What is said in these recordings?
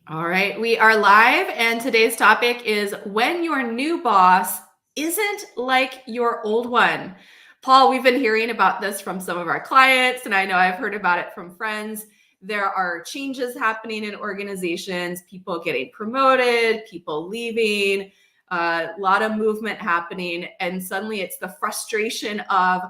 All right, we are live, and today's topic is when your new boss isn't like your old one. Paul, we've been hearing about this from some of our clients, and I know I've heard about it from friends. There are changes happening in organizations, people getting promoted, people leaving, a lot of movement happening, and suddenly it's the frustration of,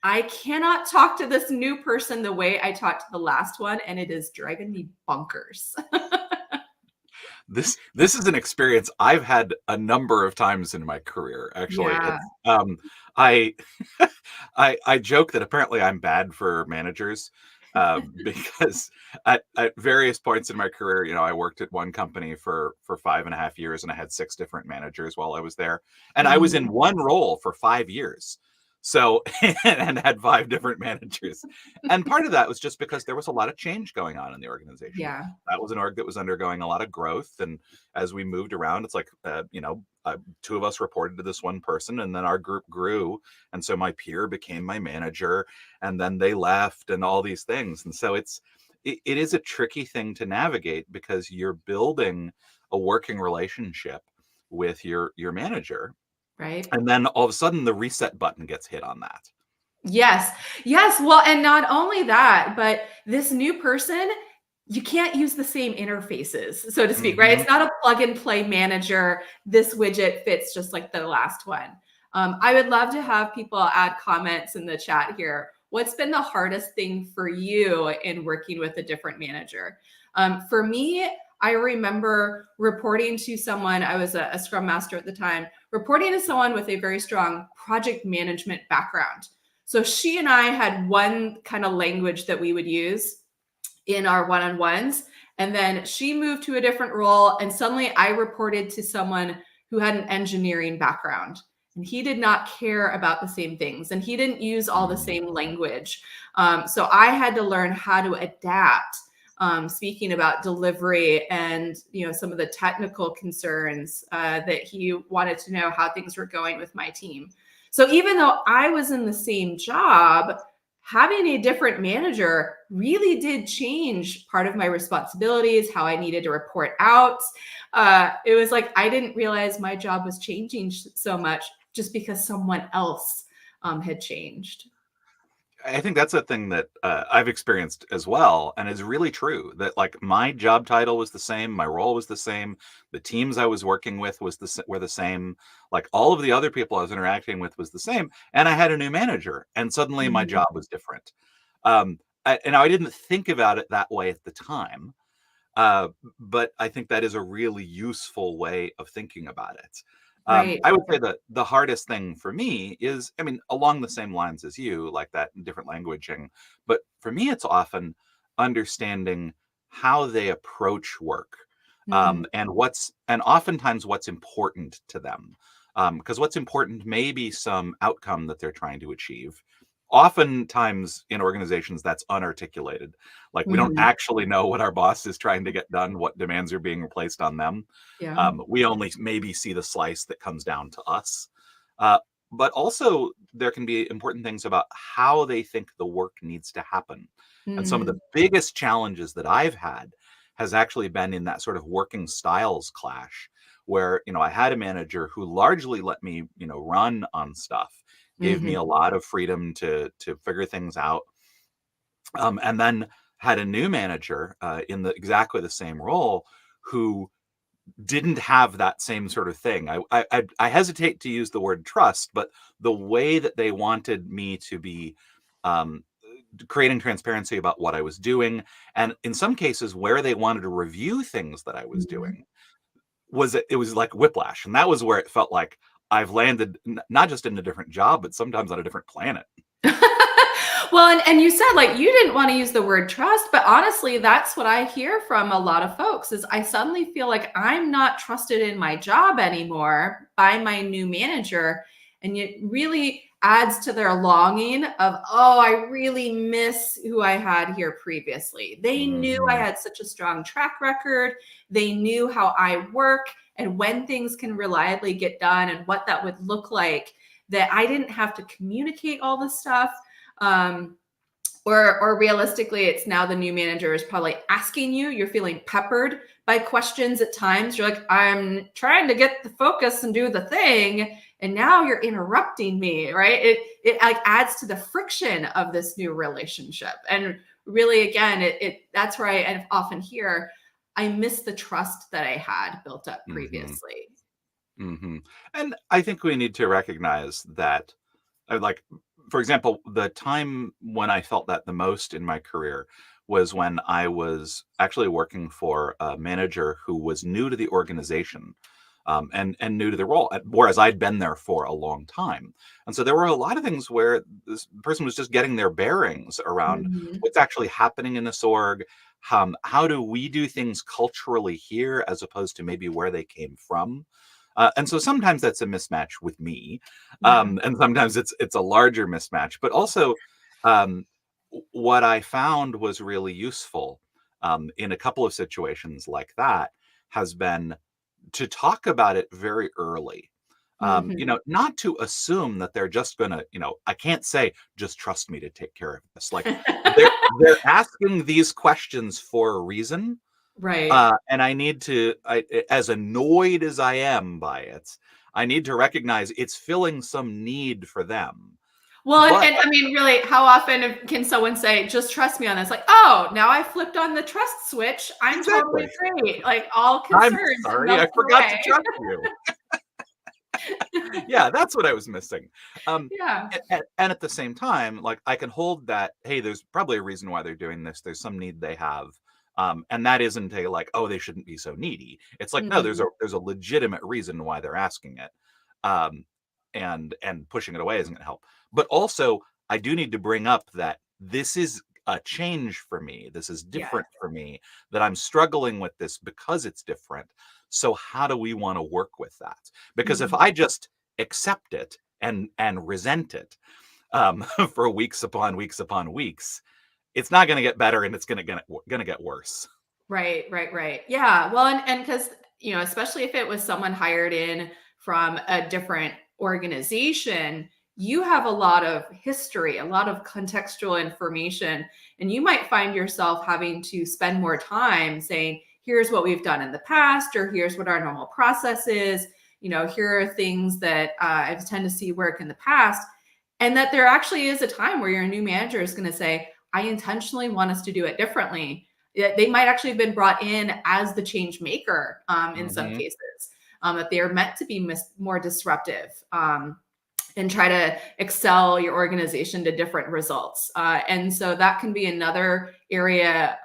I cannot talk to this new person the way I talked to the last one, and it is driving me bonkers. This is an experience I've had a number of times in my career. Actually, Yeah. it's I I joke that apparently I'm bad for managers because at various points in my career, I worked at one company for 5.5 years, and I had 6 different managers while I was there, and I was in Mhm. one role for 5 years. So and had 5 different managers, and part of that was just because there was a lot of change going on in the organization. Yeah. That was an org that was undergoing a lot of growth, and as we moved around, it's like 2 of us reported to this one person, and then our group grew, and so my peer became my manager, and then they left, and all these things. And so it is a tricky thing to navigate because you're building a working relationship with your manager, Right. and then all of a sudden the reset button gets hit on that. Yes. Yes. Well, and not only that, but this new person, you can't use the same interfaces, so to speak, right? Mhm. It's not a plug and play manager. This widget fits just like the last one. I would love to have people add comments in the chat here. What's been the hardest thing for you in working with a different manager? For me, I remember reporting to someone, I was a Scrum Master at the time, reporting to someone with a very strong project management background. So she and I had one kind of language that we would use in our one-on-ones. And then she moved to a different role. And suddenly I reported to someone who had an engineering background. And he did not care about the same things. And he didn't use all the Mm. same language. So I had to learn how to adapt. Speaking about delivery and some of the technical concerns that he wanted to know how things were going with my team. So even though I was in the same job, having a different manager really did change part of my responsibilities, how I needed to report out. It was like I didn't realize my job was changing so much just because someone else had changed. I think that's a thing that I've experienced as well, and is really true. That like my job title was the same, my role was the same, the teams I was working with were the same, like all of the other people I was interacting with was the same, and I had a new manager, and suddenly my Mhm. job was different. And I didn't think about it that way at the time, uh, but I think that is a really useful way of thinking about it. Right. I would say that the hardest thing for me is, I mean, along the same lines as you, like that different languaging. But for me, it's often understanding how they approach work, Mhm. and oftentimes what's important to them. Because what's important may be some outcome that they're trying to achieve. Oftentimes in organizations, that's unarticulated. Like we don't Mhm. actually know what our boss is trying to get done, what demands are being placed on them. Yeah. We only maybe see the slice that comes down to us. Uh, but also, there can be important things about how they think the work needs to happen. And some of the Mm. biggest challenges that I've had has actually been in that sort of working styles clash, where I had a manager who largely let me run on stuff, gave me Mhm. a lot of freedom to figure things out, and then had a new manager in exactly the same role who didn't have that same sort of thing. I hesitate to use the word trust, but the way that they wanted me to be um, creating transparency about what I was doing, and in some cases where they wanted to review things that I was Mhm. doing, it was like whiplash, and that was where it felt like I've landed not just in a different job, but sometimes on a different planet. Well, and you said like you didn't want to use the word trust, but honestly, that's what I hear from a lot of folks is I suddenly feel like I'm not trusted in my job anymore by my new manager. And it really adds to their longing of, oh, I really miss who I had here previously. They knew I Mhm. had such a strong track record. They knew how I work and when things can reliably get done and what that would look like, that I didn't have to communicate all this stuff. Um, or realistically, it's now the new manager is probably asking you, you're feeling peppered by questions at times. You're like, I'm trying to get the focus and do the thing, and now you're interrupting me, right? It like adds to the friction of this new relationship. And really, again, it that's where I often hear, I miss the trust that I had built up Mm-hmm. previously. Mm-hmm. And I think we need to recognize that, like, for example, the time when I felt that the most in my career was when I was actually working for a manager who was new to the organization, and new to the role, whereas I'd been there for a long time. And so there were a lot of things where this person was just getting their bearings around Mhm. what's actually happening in this org. How do we do things culturally here as opposed to maybe where they came from? And so sometimes that's a mismatch with me, Yeah. and sometimes it's a larger mismatch. But also, um, what I found was really useful, in a couple of situations like that, has been to talk about it very early. Mhm. Not to assume that they're just gonna, I can't say, just trust me to take care of this. Like, they're asking these questions for a reason. Right. And I need to, as annoyed as I am by it, I need to recognize it's filling some need for them. Well, But and I mean, really, how often can someone say, "Just trust me on this"? Like, "Oh, now I flipped on the trust switch. I'm totally exactly, great." Like, all I'm concerns sorry, I melt forgot to away. trust you. Yeah, that's what I was missing. Um, Yeah. and at the same time, like, I can hold that, hey, there's probably a reason why they're doing this. There's some need they have. And that isn't a, like, oh, they shouldn't be so needy. It's like, no, there's Mhm. a legitimate reason why they're asking it. Um, and pushing it away isn't gonna help. But also, I do need to bring up that this is a change for me. This is Yeah. different for me, that I'm struggling with this because it's different. So how do we want to work with that? Because if Mhm. I just accept it and resent it, for weeks upon weeks, it's not going to get better, and it's going to get worse. Right, right, right. Yeah. Well, and because, especially if it was someone hired in from a different organization, you have a lot of history, a lot of contextual information, and you might find yourself having to spend more time saying, here's what we've done in the past, or here's what our normal process is. Here are things that I tend to see work in the past. And that there actually is a time where your new manager is going to say, I intentionally want us to do it differently. They might actually have been brought in as the change maker, in some Hmm. cases, that they are meant to be more disruptive, and try to excel your organization to different results. And so that can be another area,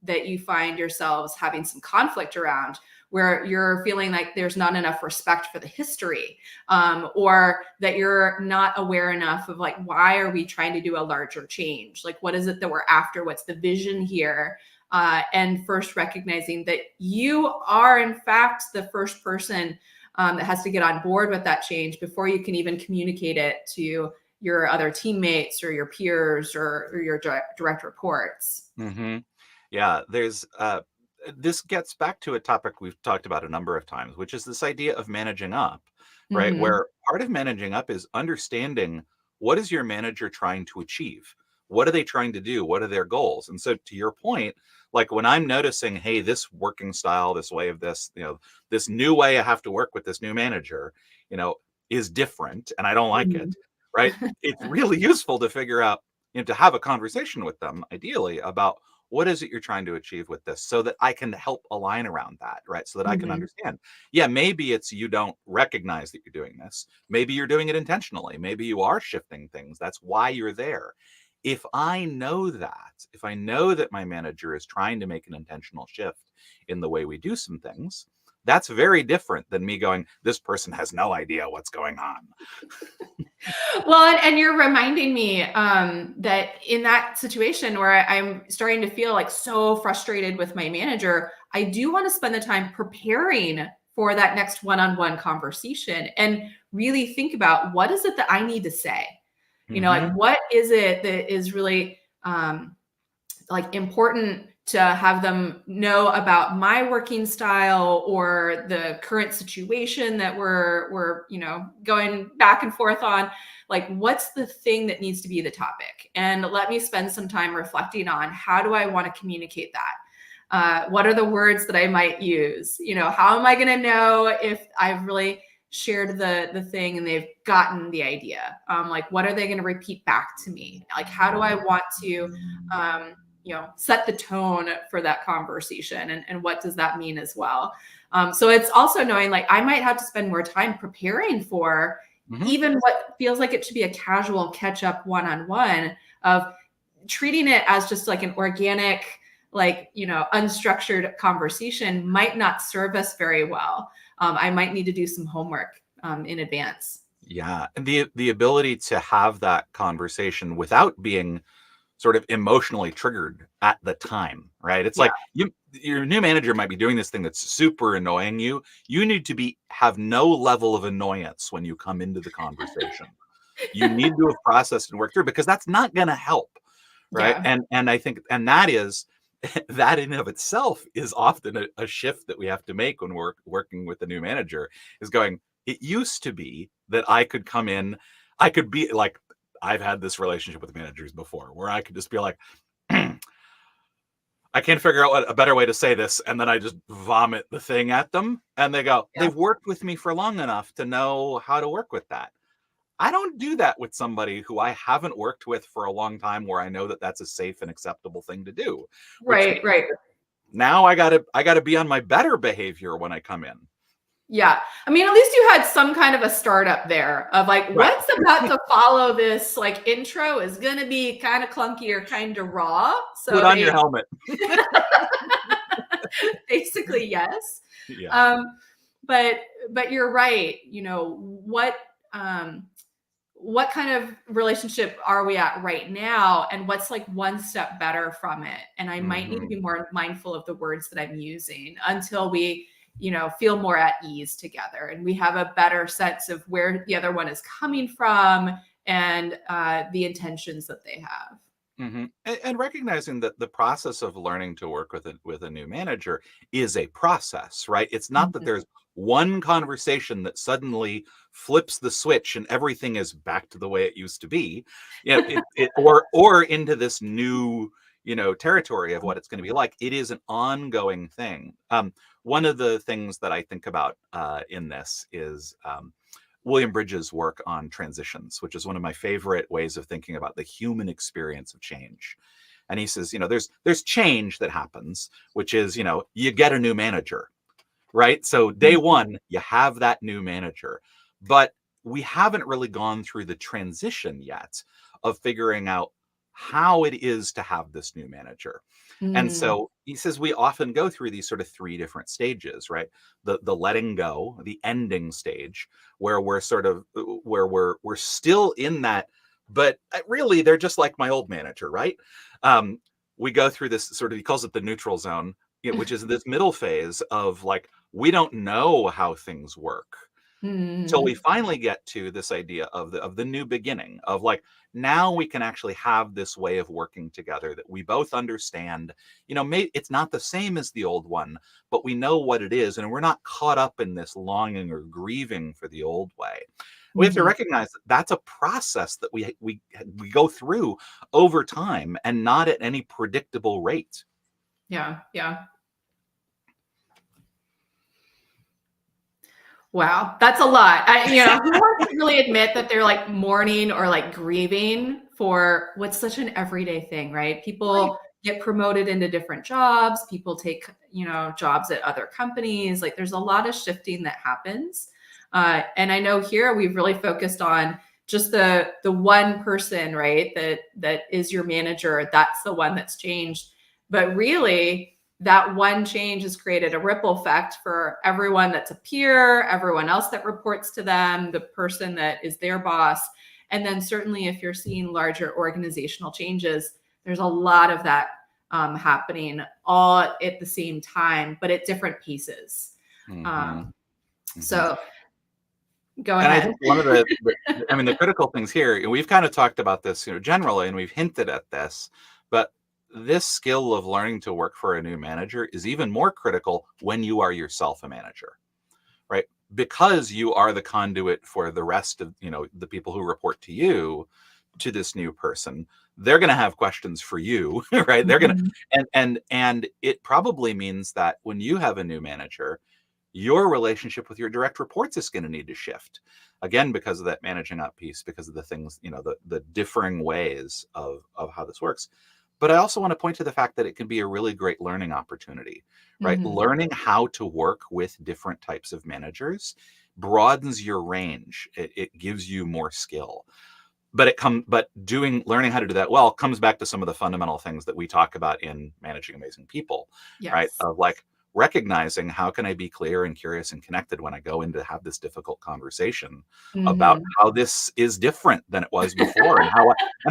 that you find yourselves having some conflict around, where you're feeling like there's not enough respect for the history, or that you're not aware enough of, like, why are we trying to do a larger change? Like, what is it that we're after? What's the vision here? And first recognizing that you are, in fact, the first person, that has to get on board with that change before you can even communicate it to your other teammates or your peers, or your direct reports. Hmm. Yeah, this gets back to a topic we've talked about a number of times, which is this idea of managing up, right? Hmm. Where part of managing up is understanding, what is your manager trying to achieve? What are they trying to do? What are their goals? And so, to your point, like, when I'm noticing, hey, this working style, this way of this, this new way I have to work with this new manager, you know, is different and I don't like Hmm. it, right? It's really useful to figure out, to have a conversation with them, ideally, about what is it you're trying to achieve with this, so that I can help align around that, right? So that I can Hmm. understand. Yeah, maybe it's you don't recognize that you're doing this. Maybe you're doing it intentionally. Maybe you are shifting things. That's why you're there. If I know that my manager is trying to make an intentional shift in the way we do some things, that's very different than me going, this person has no idea what's going on. Well, and you're reminding me, that in that situation where I'm starting to feel like so frustrated with my manager, I do want to spend the time preparing for that next one-on-one conversation and really think about, what is it that I need to say? Hmm. Like, what is it that is really, like important to have them know about my working style or the current situation that we're going back and forth on. Like, what's the thing that needs to be the topic? And let me spend some time reflecting on how do I want to communicate that? What are the words that I might use? How am I going to know if I've really shared the thing and they've gotten the idea? Like, what are they going to repeat back to me? Like, how do I want to set the tone for that conversation, and what does that mean as well? So it's also knowing, like, I might have to spend more time preparing for even what feels like it should be a casual catch up one-on-one, of treating it as just like an organic, like, unstructured conversation might not serve us very well. I might need to do some homework in advance. Yeah. And the ability to have that conversation without being sort of emotionally triggered at the time, right? It's like your new manager might be doing this thing that's super annoying you. You need to have no level of annoyance when you come into the conversation. You need to have processed and worked through, because that's not going to help, right? Yeah. And I think, and that is that in and of itself is often a shift that we have to make when we're working with a new manager, is going, it used to be that I could come in, I could be like, I've had this relationship with managers before where I could just be like, I can't figure out a better way to say this. And then I just vomit the thing at them and they go, they've worked with me for long enough to know how to work with that. I don't do that with somebody who I haven't worked with for a long time, where I know that that's a safe and acceptable thing to do. Right. Now I gotta be on my better behavior when I come in. Yeah. I mean, at least you had some kind of a startup there of like, what's about to follow this like intro is going to be kind of clunky or kind of raw. So put on your helmet. Basically, yes. Yeah. But you're right. What kind of relationship are we at right now, and what's like one step better from it? And I might need to be more mindful of the words that I'm using until we feel more at ease together and we have a better sense of where the other one is coming from and the intentions that they have. And recognizing that the process of learning to work with a new manager is a process, right? It's not that there's one conversation that suddenly flips the switch and everything is back to the way it used to be, or into this new, territory of what it's going to be like. It is an ongoing thing. One of the things that I think about in this is William Bridges' work on transitions, which is one of my favorite ways of thinking about the human experience of change. And he says, there's change that happens, which is, you get a new manager, right? So day one, you have that new manager, but we haven't really gone through the transition yet of figuring out how it is to have this new manager. And so he says we often go through these sort of three different stages, right? The letting go, the ending stage, where we're we're still in that, but really they're just like my old manager, right? We go through this sort of, he calls it the neutral zone, which is this middle phase of like, we don't know how things work. Till we finally get to this idea of the new beginning, of like, now we can actually have this way of working together that we both understand. Maybe it's not the same as the old one, but we know what it is, and we're not caught up in this longing or grieving for the old way. We have to recognize that that's a process that we go through over time, and not at any predictable rate. Yeah. Wow, that's a lot. Who wants to really admit that they're like mourning or like grieving for what's such an everyday thing, right? People get promoted into different jobs. People take, jobs at other companies. Like, there's a lot of shifting that happens. And I know here we've really focused on just the one person, right? That is your manager. That's the one that's changed. But really, that one change has created a ripple effect for everyone that's a peer, everyone else that reports to them, the person that is their boss. And then certainly if you're seeing larger organizational changes, there's a lot of that happening all at the same time, but at different paces. So go ahead. And I think one of the critical things here, and we've kind of talked about this, generally, and we've hinted at this, but this skill of learning to work for a new manager is even more critical when you are yourself a manager, right? Because you are the conduit for the rest of, the people who report to you, to this new person. They're going to have questions for you, right? They're going Mhm. to, and it probably means that when you have a new manager, your relationship with your direct reports is going to need to shift again, because of that managing up piece, because of the things, the differing ways of how this works. But I also want to point to the fact that it can be a really great learning opportunity, right? Mhm. Learning how to work with different types of managers broadens your range. It gives you more skill. But learning how to do that well comes back to some of the fundamental things that we talk about in managing amazing people, right? Yes. Of like recognizing how can I be clear and curious and connected when I go in to have this difficult conversation about Mhm. how this is different than it was before, and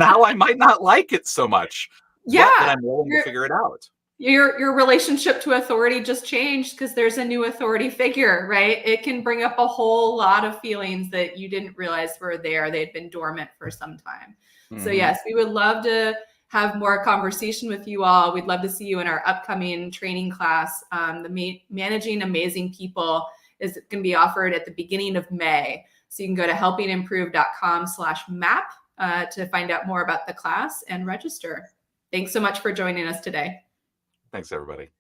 how I might not like it so much, but that Yeah. I'm willing to Your figure it out. your relationship to authority just changed because there's a new authority figure, right? It can bring up a whole lot of feelings that you didn't realize were there. They'd been dormant for some time. So Hmm. yes, we would love to have more conversation with you all. We'd love to see you in our upcoming training class. The Managing Amazing People is going to be offered at the beginning of May. So you can go to helpingimprove.com/map to find out more about the class and register. Thanks so much for joining us today. Thanks, everybody.